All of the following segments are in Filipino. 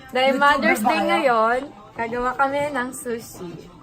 Dahil Mother's Day ngayon, gagawa kami ng sushi.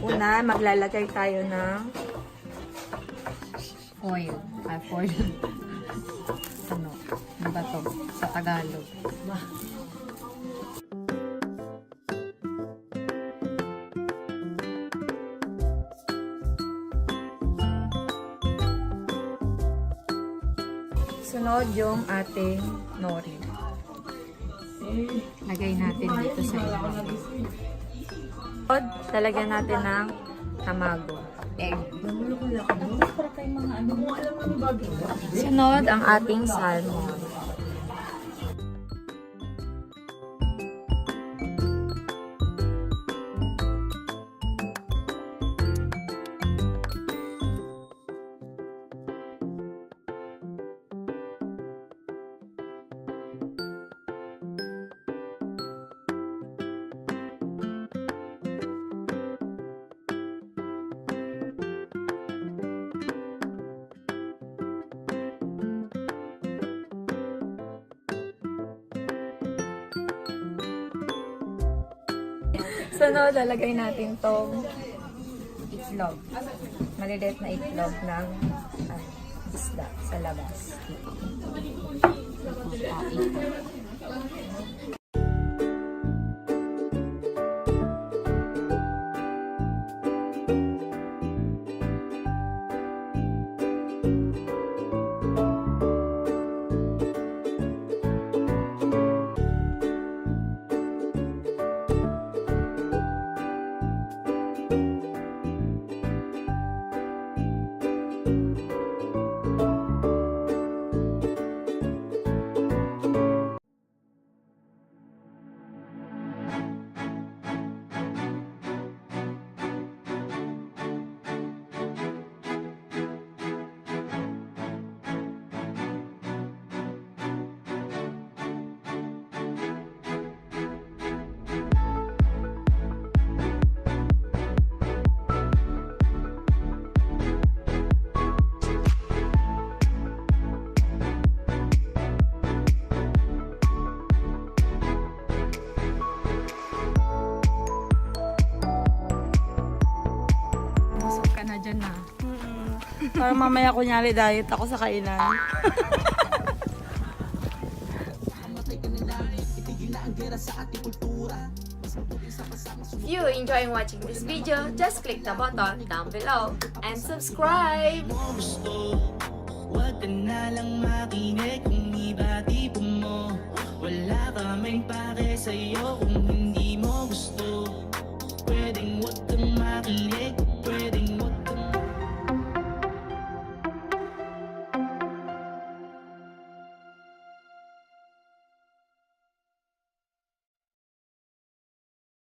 Una, maglalagay tayo ng Oil. Oil. Ano? Ano ba to? Sa Tagalog. sunod yung ating nori. Lagay natin dito sa ilalim. Sunod, talagyan natin ng tamago. Egg. Sunod, ang ating salmon. Sunod, lalagay natin tong itlog. Maliliit na itlog ng isda sa labas. Na dyan na. Para mamaya kunyari diet ako sa kainan. If you enjoying watching this video, just click the button down below and subscribe! Huwag ka na lang makinig kung iba tipo mo. Wala kaming pake sa'yo kung hindi mo gusto. Pwedeng huwag kang makinig.